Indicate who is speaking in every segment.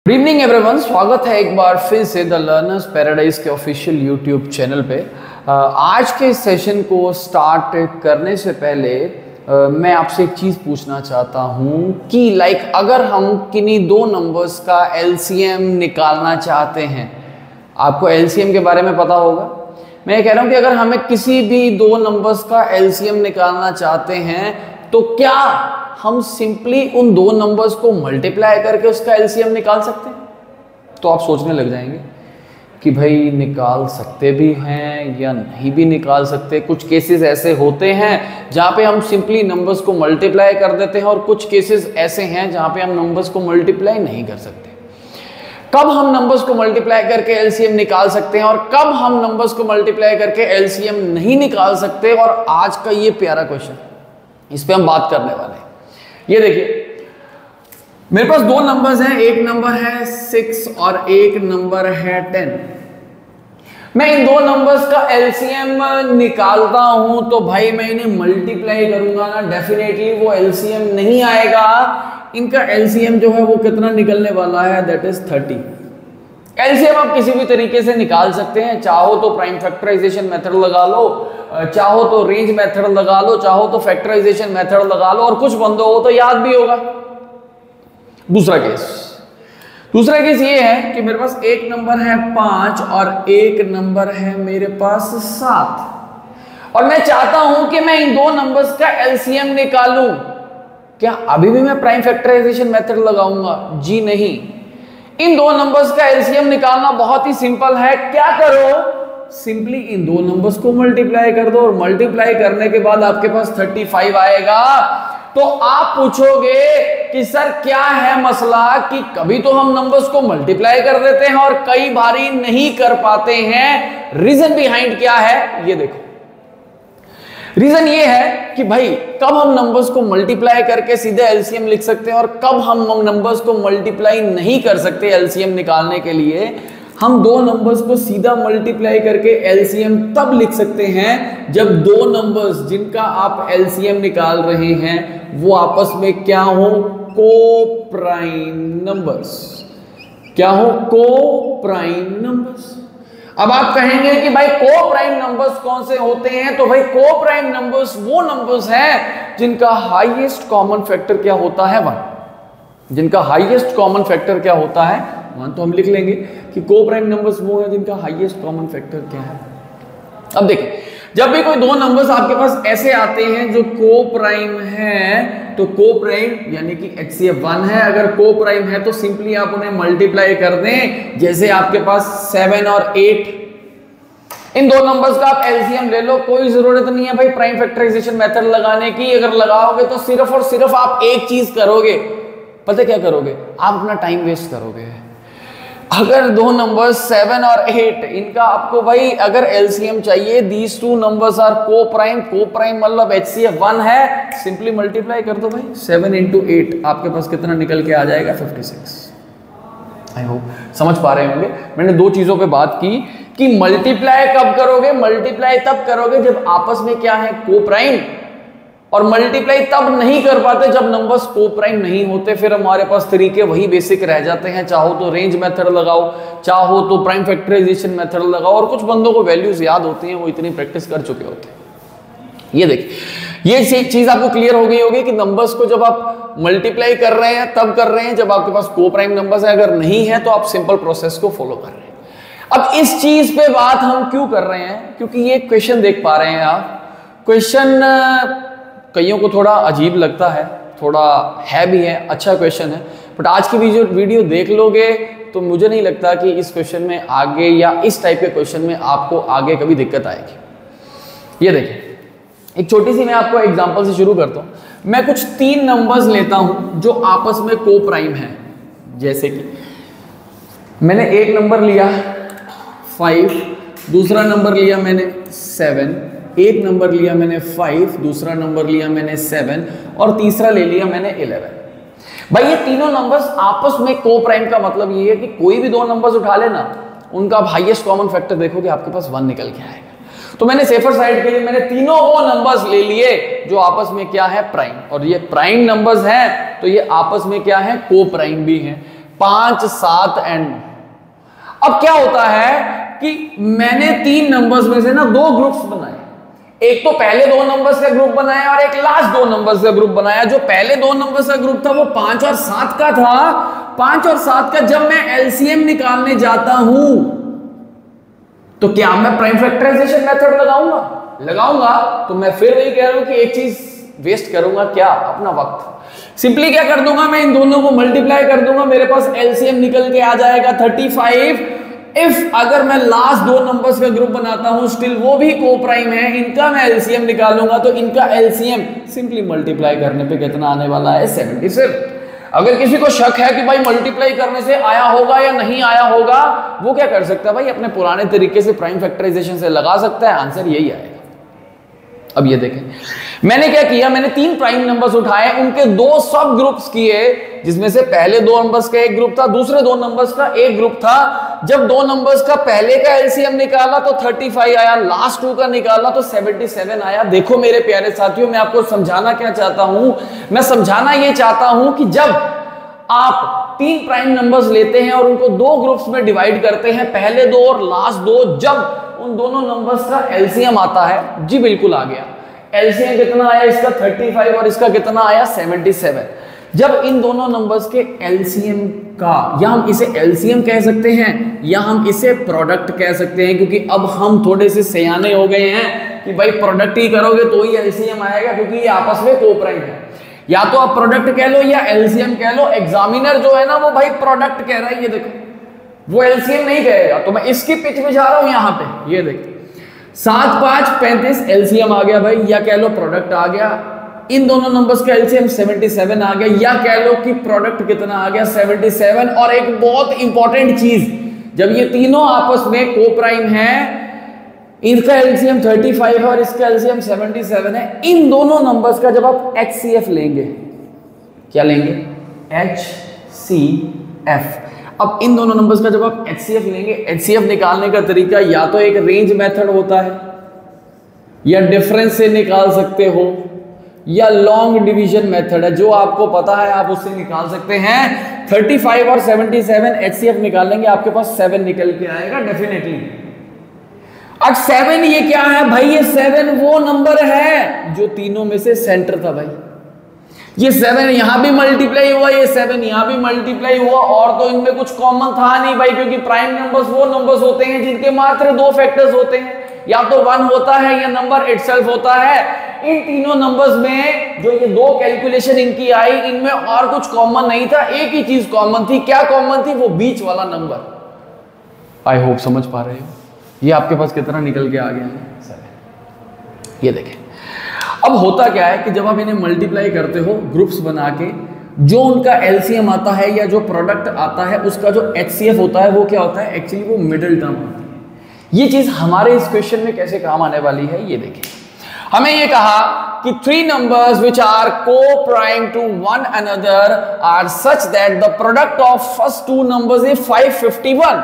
Speaker 1: Good evening everyone, स्वागत है एक बार फिर से द लर्नर्स पैराडाइज के ऑफिशियल यूट्यूब चैनल पे। आज के सेशन को स्टार्ट करने से पहले मैं आपसे एक चीज़ पूछना चाहता हूँ कि अगर हम किन्हीं दो नंबर्स का एलसीएम निकालना चाहते हैं, आपको एलसीएम के बारे में पता होगा। मैं ये कह रहा हूँ कि अगर हमें किसी भी दो नंबर्स का एलसीएम निकालना चाहते हैं तो क्या हम सिंपली उन दो नंबर्स को मल्टीप्लाई करके उसका एलसीएम निकाल सकते हैं? तो आप सोचने लग जाएंगे कि भाई निकाल सकते भी हैं या नहीं भी निकाल सकते। कुछ केसेस ऐसे होते हैं जहाँ पे हम सिंपली नंबर्स को मल्टीप्लाई कर देते हैं और कुछ केसेस ऐसे हैं जहाँ पे हम नंबर्स को मल्टीप्लाई नहीं कर सकते। कब हम नंबर्स को मल्टीप्लाई करके एलसीएम निकाल सकते हैं और कब हम नंबर्स को मल्टीप्लाई करके एलसीएम नहीं निकाल सकते, और आज का ये प्यारा क्वेश्चन, इस पे हम बात करने वाले हैं। ये देखिए, मेरे पास दो नंबर्स हैं, एक नंबर है 6 और एक नंबर है 10। मैं इन दो नंबर्स का एलसीएम निकालता हूं तो भाई मैं इन्हें मल्टीप्लाई करूंगा ना, डेफिनेटली वो एलसीएम नहीं आएगा। इनका एलसीएम जो है वो कितना निकलने वाला है, दैट इज 30। एलसीएम आप किसी भी तरीके से निकाल सकते हैं, चाहो तो प्राइम फैक्टराइजेशन मेथड लगा लो, चाहो तो रेंज मेथड लगा लो, चाहो तो फैक्टराइजेशन मेथड लगा लो, और कुछ बंदों को तो याद भी होगा। दूसरा केस ये है कि मेरे पास एक नंबर है 5 और एक नंबर है मेरे पास 7, और मैं चाहता हूं कि मैं इन दो नंबर्स का एलसीएम निकालूं। क्या अभी भी मैं प्राइम फैक्टराइजेशन मेथड लगाऊंगा? जी नहीं। इन दो नंबर्स का एलसीएम निकालना बहुत ही सिंपल है। क्या करो, सिंपली इन दो नंबर्स को मल्टीप्लाई कर दो, और मल्टीप्लाई करने के बाद आपके पास 35 आएगा। तो आप पूछोगे कि सर क्या है मसला कि कभी तो हम नंबर्स को मल्टीप्लाई कर देते हैं और कई बारी नहीं कर पाते हैं। रीजन बिहाइंड क्या है ये देखो। रीजन ये है कि भाई कब हम नंबर्स को मल्टीप्लाई करके सीधे एलसीएम लिख सकते हैं और कब हम नंबर्स को मल्टीप्लाई नहीं कर सकते एलसीएम निकालने के लिए। हम दो नंबर्स को सीधा मल्टीप्लाई करके एलसीएम तब लिख सकते हैं जब दो नंबर्स जिनका आप एलसीएम निकाल रहे हैं वो आपस में क्या हो, को प्राइम नंबर्स। क्या हो, को प्राइम नंबर्स। अब आप कहेंगे कि भाई को प्राइम नंबर्स कौन से होते हैं? तो भाई को प्राइम नंबर्स वो नंबर्स हैं जिनका हाईएस्ट कॉमन फैक्टर क्या होता है, 1। जिनका हाईएस्ट कॉमन फैक्टर क्या होता है, 1। तो हम लिख लेंगे कि को प्राइम नंबर्स वो हैं जिनका हाईएस्ट कॉमन फैक्टर क्या है। अब देखिए, जब भी कोई दो नंबर्स आपके पास ऐसे आते हैं जो को प्राइम है, तो को प्राइम यानी कि HCF 1 है। अगर को प्राइम है तो सिंपली आप उन्हें मल्टीप्लाई कर दें। जैसे आपके पास 7 और 8, इन दो नंबर्स का आप एलसीएम ले लो। कोई जरूरत नहीं है भाई प्राइम फैक्टराइजेशन मेथड लगाने की। अगर लगाओगे तो सिर्फ और सिर्फ आप एक चीज करोगे, पता क्या करोगे? आप अपना टाइम वेस्ट करोगे। अगर दो नंबर्स 7 और 8, इनका आपको भाई अगर एलसीएम चाहिए, दीज टू नंबर्स आर को प्राइम मतलब HCF 1 है, सिंपली मल्टीप्लाई कर दो भाई। 7 × 8 आपके पास कितना निकल के आ जाएगा, 56। आई होप समझ पा रहे होंगे। मैंने दो चीजों पे बात की कि मल्टीप्लाई कब करोगे। मल्टीप्लाई तब करोगे जब आपस में क्या है, को प्राइम, और मल्टीप्लाई तब नहीं कर पाते जब नंबर्स को प्राइम नहीं होते। फिर हमारे पास तरीके वही बेसिक रह जाते हैं, चाहो तो रेंज मेथड लगाओ, चाहो तो प्राइम फैक्टराइजेशन मेथड लगाओ। और कुछ बंदों को वैल्यूज याद होती हैं, वो इतनी प्रैक्टिस कर चुके होते हैं। ये देखिए, ये चीज आपको क्लियर हो गई होगी कि नंबर्स को जब आप मल्टीप्लाई कर रहे हैं तब कर रहे हैं जब आपके पास को प्राइम नंबर्स है। अगर नहीं है तो आप सिंपल प्रोसेस को फॉलो कर रहे हैं। अब इस चीज पे बात हम क्यों कर रहे हैं? क्योंकि ये क्वेश्चन देख पा रहे हैं आप। क्वेश्चन कईयों को थोड़ा अजीब लगता है, थोड़ा है भी है, अच्छा क्वेश्चन है, बट आज की वीडियो देख लोगे तो मुझे नहीं लगता कि इस क्वेश्चन में आगे या इस टाइप के क्वेश्चन में आपको आगे कभी दिक्कत आएगी। ये देखिए, एक छोटी सी मैं आपको एग्जांपल से शुरू करता हूं। मैं कुछ 3 नंबर्स लेता हूं जो आपस में को प्राइम है। जैसे कि मैंने एक नंबर लिया 5, दूसरा नंबर लिया मैंने 7, एक नंबर लिया मैंने 5, दूसरा नंबर लिया मैंने 7, और तीसरा ले लिया मैंने 11। भाई ये तीनों नंबर्स आपस में को प्राइम का मतलब ये है कि कोई भी दो नंबर्स उठा लेना, उनका हाईएस्ट कॉमन फैक्टर देखोगे आपके पास 1 निकल के आएगा। तो मैंने सेफर साइड के लिए मैंने तीनों वो नंबर्स ले लिए जो आपस में क्या है, प्राइम। और ये प्राइम नंबर्स हैं तो ये आपस में क्या है, को प्राइम भी हैं। 5, 7 एंड। अब क्या होता है कि मैंने 3 नंबर्स में से ना 2 ग्रुप्स बनाए, एक तो पहले 2 नंबर्स का ग्रुप बनाया और एक लास्ट 2 नंबर्स का ग्रुप बनाया। जो पहले 2 नंबर्स का ग्रुप था वो 5 और 7 का था। 5 और 7 का जब मैं एलसीएम निकालने जाता हूं तो क्या मैं प्राइम फैक्टराइजेशन मेथड लगाऊंगा तो मैं फिर वही कह रहा हूं कि एक चीज वेस्ट करूंगा, क्या? अपना वक्त। सिंपली क्या कर दूंगा, मैं इन दोनों को मल्टीप्लाई कर दूंगा, मेरे पास एलसीएम निकल के आ जाएगा 35। इफ अगर मैं लास्ट 2 नंबर्स का ग्रुप बनाता हूं स्टिल वो भी को प्राइम है, इनका मैं एलसीएम निकालूंगा तो इनका एलसीएम सिंपली मल्टीप्लाई करने पे कितना आने वाला है? 77। अगर किसी को शक है कि भाई मल्टीप्लाई करने से आया होगा या नहीं आया होगा, वो क्या कर सकता है भाई, अपने पुराने तरीके से प्राइम फैक्टराइजेशन से लगा सकता है, आंसर यही आएगा। अब ये देखें, मैंने क्या किया, मैंने 3 प्राइम नंबर्स उठाए, उनके 2 सब ग्रुप्स किए, जिसमें से पहले 2 नंबर्स का एक ग्रुप था, दूसरे 2 नंबर्स का एक ग्रुप था। जब 2 नंबर्स का पहले का एलसीएम निकाला तो 35 आया, लास्ट 2 का निकाला तो 77 आया। देखो मेरे प्यारे साथियों, मैं आपको समझाना क्या चाहता हूं, मैं समझाना ये चाहता हूं कि जब आप 3 प्राइम नंबर्स लेते हैं और उनको 2 ग्रुप्स में डिवाइड करते हैं, पहले 2 और लास्ट 2, जब उन दोनों नंबर्स का एलसीएम आता है, जी बिल्कुल आ गया, एलसीएम कितना आया इसका 35 और इसका कितना आया 77। जब इन दोनों नंबर्स के एलसीएम का, या हम इसे एलसीएम कह सकते हैं या हम इसे प्रोडक्ट कह सकते हैं, क्योंकि अब हम थोड़े से सयाने हो गए हैं कि भाई प्रोडक्ट ही करोगे तो ही एलसीएम आएगा, क्योंकि ये आपस में कोप्राइम है। या तो आप प्रोडक्ट कह लो या एलसीएम कह लो। एग्जामिनर जो है ना वो भाई प्रोडक्ट कह रहा है, ये देखो वो एलसीएम नहीं कहेगा, तो मैं इसकी पिच में जा रहा हूं यहां पे। ये देखिए 7, 5, 35 एलसीएम आ गया भाई, या कह लो प्रोडक्ट आ गया। इन दोनों नंबर्स का एलसीएम 77 आ गया, या कह लो कि प्रोडक्ट कितना आ गया 77। और एक बहुत इंपॉर्टेंट चीज, जब ये तीनों आपस में कोप्राइम है, इनका एलसीएम 35 है और इसका एलसीएम 77 है, इन दोनों नंबर्स का जब आप एचसीएफ लेंगे, क्या लेंगे? एचसीएफ। अब इन दोनों नंबर्स का जब आप एचसीएफ लेंगे, एचसीएफ निकालने का तरीका या तो एक रेंज मेथड होता है, या डिफरेंस से निकाल सकते हो, या लॉन्ग डिवीजन मेथड है, जो आपको पता है आप उससे निकाल सकते हैं। 35 और 77 एचसीएफ निकालेंगे, आपके पास 7 निकल के आएगा डेफिनेटली। अब 7 ये क्या है भाई? ये 7 वो नंबर है जो तीनों में से सेंटर था भाई। ये 7 यहां भी मल्टीप्लाई हुआ, ये 7 यहां भी मल्टीप्लाई हुआ, और तो इनमें कुछ कॉमन था नहीं भाई, क्योंकि प्राइम नंबर्स वो नंबर्स होते हैं जिनके मात्र 2 फैक्टर्स होते हैं, या तो 1 होता है या नंबर इटसेल्फ होता है। इन तीनों नंबर्स में जो ये 2 कैलकुलेशन इनकी आई, इनमें और कुछ कॉमन नहीं था, एक ही चीज कॉमन थी। क्या कॉमन थी? वो बीच वाला नंबर। आई होप समझ पा रहे हो। ये आपके पास कितना निकल के आ गया है सर? ये देखें, अब होता क्या है कि जब आप इन्हें मल्टीप्लाई करते हो ग्रुप्स बना के, जो उनका एलसीएम आता है या जो प्रोडक्ट आता है उसका जो एचसीएफ होता है वो क्या होता है? एक्चुअली वो मिडिल टर्म होती है। ये चीज हमारे इस क्वेश्चन में कैसे काम आने वाली है ये देखें। हमें ये कहा कि 3 numbers which are co-prime to one another are such that the product of first 2 numbers is 551।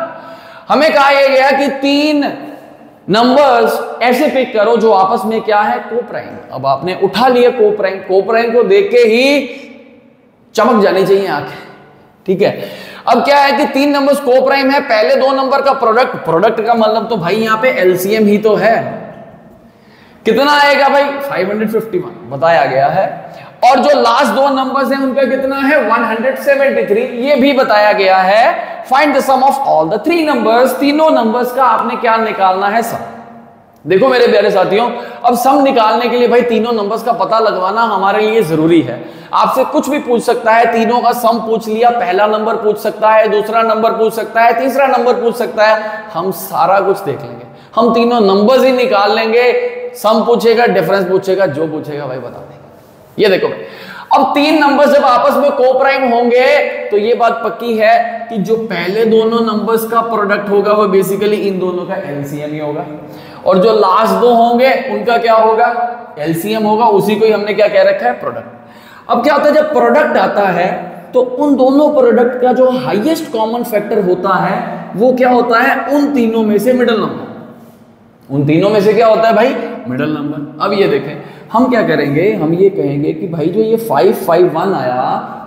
Speaker 1: हमें कहा यह गया कि 3 नंबर्स ऐसे पिक करो जो आपस में क्या है? को-प्राइम। अब आपने उठा लिया को-प्राइम, को-प्राइम को देख के ही चमक जानी चाहिए आंखें, ठीक है। अब क्या है कि 3 नंबर्स को-प्राइम है, पहले 2 नंबर का प्रोडक्ट, प्रोडक्ट का मतलब तो भाई यहां पे एलसीएम ही तो है। कितना आएगा भाई? 551 बताया गया है। और जो लास्ट 2 नंबर्स हैं उनका कितना है? 173, ये भी बताया गया है। Find the sum of all the 3 numbers. तीनों नंबर्स का आपने क्या निकालना है? सम। देखो मेरे प्यारे साथियों, अब सम निकालने के लिए भाई तीनों नंबर्स का पता लगवाना हमारे लिए जरूरी है। आपसे कुछ भी पूछ सकता है, तीनों का सम पूछ लिया, पहला नंबर पूछ सकता है, दूसरा नंबर पूछ सकता है, तीसरा नंबर पूछ सकता है, हम सारा कुछ देख लेंगे। हम तीनों नंबर्स ही निकाल लेंगे, सम पूछेगा, डिफरेंस पूछेगा, जो पूछेगा भाई बता देंगे। ये देखो भाई, अब 3 नंबर्स जब आपस में को-प्राइम होंगे तो ये बात पक्की है कि जो पहले दोनों नंबर्स का प्रोडक्ट होगा वो बेसिकली इन दोनों का एलसीएम ही होगा, और जो लास्ट 2 होंगे उनका क्या होगा? एलसीएम होगा। उसी को ही हमने क्या कह रखा है? प्रोडक्ट। अब क्या होता है जब प्रोडक्ट आता है तो उन दोनों प्रोडक्ट का जो हाईएस्ट कॉमन फैक्टर होता है वो क्या होता है? उन तीनों में से मिडिल नंबर। उन तीनों में से क्या होता है भाई? Middle number. अब ये देखें, हम क्या करेंगे, हम ये कहेंगे कि भाई जो ये 551 आया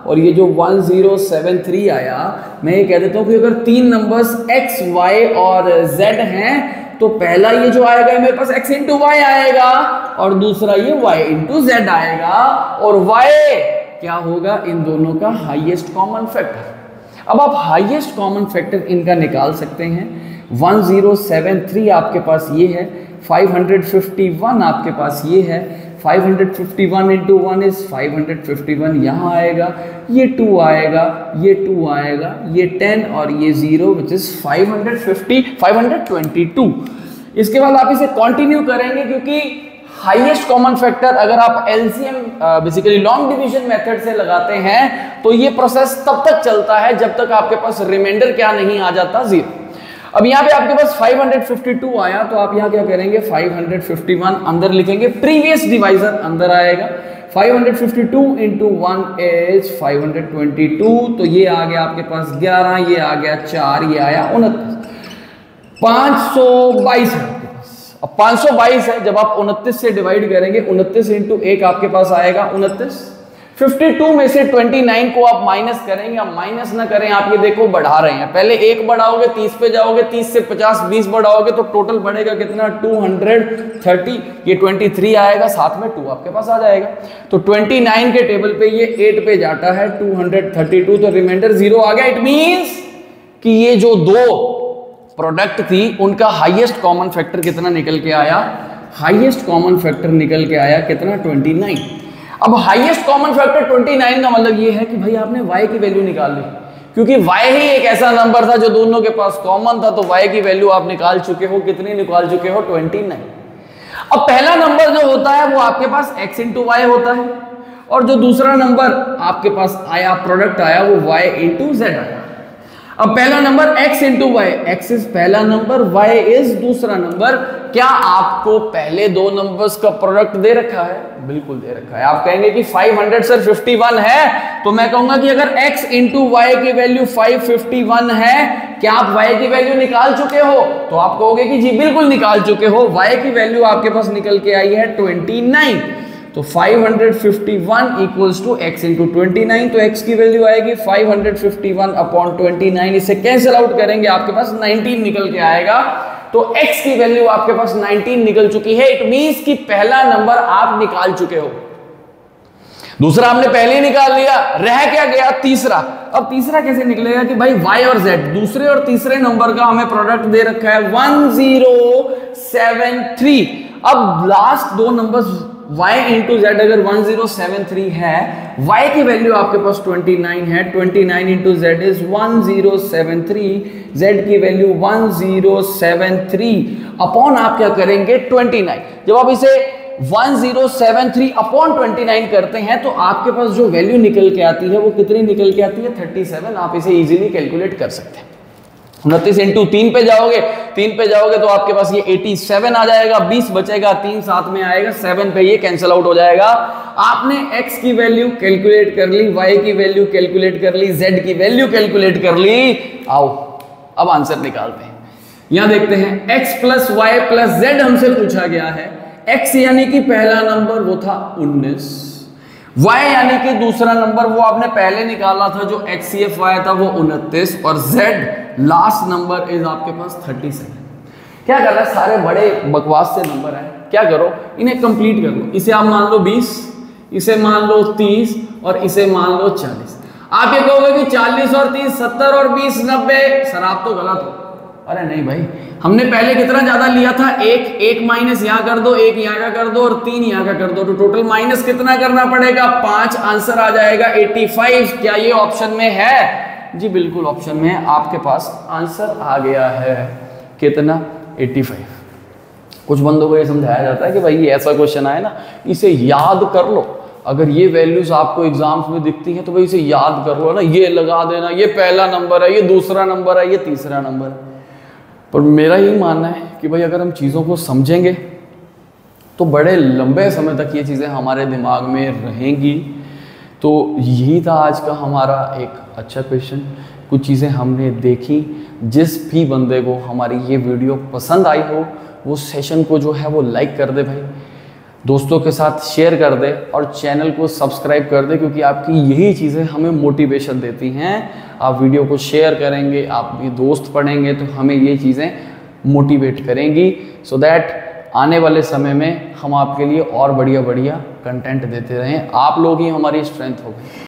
Speaker 1: और ये जो 1073 आया, मैं ये कह देता हूँ कि अगर तीन नंबर्स x, y और z हैं तो पहला ये जो आएगा मेरे पास x इंटू वाई आएगा और दूसरा ये y इंटू z आएगा, और y क्या होगा, इन दोनों का हाईएस्ट कॉमन फैक्टर। अब आप हाईएस्ट कॉमन फैक्टर इनका निकाल सकते हैं। 1073 आपके पास ये है, 551 आपके पास ये है, 551 इंटू 1 इज 551 यहाँ आएगा, ये 2 आएगा, ये 2 आएगा, ये 10 और ये 0 विच इज 522। इसके बाद आप इसे कंटिन्यू करेंगे क्योंकि हाईएस्ट कॉमन फैक्टर अगर आप LCM basically long division method से लगाते हैं तो ये प्रोसेस तब तक चलता है जब तक आपके पास रिमाइंडर क्या नहीं आ जाता, 0। अब यहाँ पे आपके पास 552 आया तो आप यहाँ क्या करेंगे, 551 अंदर लिखेंगे, प्रीवियस डिवाइजर अंदर आएगा, 552 इंटू 1 इज 522, तो ये आ गया आपके पास 11, ये आ गया 4, ये आया 29, 522 है आपके पास। अब 522 है, जब आप 29 से डिवाइड करेंगे, 29 इंटू 1 आपके पास आएगा 29, 52 में से 29 को आप माइनस करेंगे, आप माइनस ना करें, आप ये देखो बढ़ा रहे हैं, पहले 1 बढ़ाओगे 30 पे जाओगे, 30 से 50 20 बढ़ाओगे तो टोटल बढ़ेगा कितना, 230, ये 23 आएगा, साथ में 2 आपके पास आ जाएगा, तो 29 के टेबल पे ये 8 पे जाता है, 232, तो रिमाइंडर 0 आ गया। इट मींस कि ये जो दो प्रोडक्ट थी उनका हाईएस्ट कॉमन फैक्टर कितना निकल के आया, हाईएस्ट कॉमन फैक्टर निकल के आया कितना, 29। अब हाईएस्ट कॉमन फैक्टर 29 का मतलब ये है कि भाई आपने y की वैल्यू निकाल ली, क्योंकि y ही एक ऐसा नंबर था जो दोनों के पास कॉमन था, तो y की वैल्यू आप निकाल चुके हो, कितनी निकाल चुके हो, 29। अब पहला नंबर जो होता है वो आपके पास x इंटू वाई होता है, और जो दूसरा नंबर आपके पास आया, प्रोडक्ट आया, वो y इंटू z आया। अब पहला number x into Y, x is पहला नंबर, y इज दूसरा नंबर। क्या आपको पहले दो नंबर्स का प्रोडक्ट दे रखा है? बिल्कुल दे रखा है। आप कहेंगे कि 500 सर 51 है, तो मैं कहूंगा कि अगर x इंटू वाई की वैल्यू 551 है, क्या आप y की वैल्यू निकाल चुके हो? तो आप कहोगे कि जी बिल्कुल निकाल चुके हो। y की वैल्यू आपके पास निकल के आई है 29, तो 551 इक्वल्स टू x इंटू 29, तो x की वैल्यू आएगी 551 अपॉन 29, इसे कैंसिल आउट करेंगे आपके पास 19 निकल के आएगा, तो x की वैल्यू आपके पास 19 निकल चुकी है। इट मींस कि पहला नंबर आप निकाल चुके हो, दूसरा आपने पहले ही निकाल लिया, रह क्या गया, तीसरा। अब तीसरा कैसे निकलेगा कि भाई y और z, दूसरे और तीसरे नंबर का हमें प्रोडक्ट दे रखा है 1073। अब लास्ट दो नंबर्स y इंटू जेड अगर 1073 है, y की वैल्यू आपके पास 29 है, 29 इंटू जेड इज 1073, z की वैल्यू 1073 अपॉन आप क्या करेंगे 29। जब आप इसे 1073 अपॉन 29 करते हैं तो आपके पास जो वैल्यू निकल के आती है वो कितनी निकल के आती है, 37। आप इसे इजीली कैलकुलेट कर सकते हैं। 29 इंटू 3 पे जाओगे, 3 पे जाओगे तो आपके पास ये 87 आ जाएगा, 20 बचेगा, 3 साथ में आएगा, 7 पे ये कैंसिल आउट हो जाएगा। आपने x की वैल्यू कैलकुलेट कर ली, y की वैल्यू कैलकुलेट कर ली, z की वैल्यू कैलकुलेट कर ली। आओ अब आंसर निकालते हैं। यहां देखते हैं x plus Y plus z हमसे पूछा गया है। x यानी कि पहला नंबर वो था 19, y यानी कि दूसरा नंबर वो आपने पहले निकाला था जो HCF आया था वो 29, और z लास्ट नंबर इज आपके पास 37। क्या कर रहा है, सारे बड़े बकवास से नंबर है, क्या करो इन्हें कंप्लीट कर लो। इसे आप मान लो 20, इसे मान लो 30 और इसे मान लो 40। आप ये कहोगे कि 40 और 30 70 और 20 90, सर आप तो गलत हो। अरे नहीं भाई, हमने पहले कितना ज्यादा लिया था, एक माइनस यहाँ कर दो, एक यहाँ का कर दो और 3 यहाँ का कर दो, तो टोटल माइनस कितना करना पड़ेगा, 5। आंसर आ जाएगा 85। क्या ये ऑप्शन में है? जी बिल्कुल ऑप्शन में है, आपके पास आंसर आ गया है कितना, 85। कुछ बंदों को ये समझाया जाता है कि भाई ये ऐसा क्वेश्चन आए ना, इसे याद कर लो। अगर ये वैल्यूज आपको एग्जाम्स में दिखती हैं तो भाई इसे याद कर लो ना, ये लगा देना, ये पहला नंबर है, ये दूसरा नंबर है, ये तीसरा नंबर है। पर मेरा यही मानना है कि भाई अगर हम चीज़ों को समझेंगे तो बड़े लंबे समय तक ये चीज़ें हमारे दिमाग में रहेंगी। तो यही था आज का हमारा एक अच्छा क्वेश्चन। कुछ चीज़ें हमने देखी। जिस भी बंदे को हमारी ये वीडियो पसंद आई हो वो सेशन को जो है वो लाइक कर दे भाई। दोस्तों के साथ शेयर कर दे और चैनल को सब्सक्राइब कर दे, क्योंकि आपकी यही चीज़ें हमें मोटिवेशन देती हैं। आप वीडियो को शेयर करेंगे, आप भी दोस्त पढ़ेंगे तो हमें ये चीज़ें मोटिवेट करेंगी, सो दैट आने वाले समय में हम आपके लिए और बढ़िया बढ़िया कंटेंट देते रहें। आप लोग ही हमारी स्ट्रेंथ हो गए।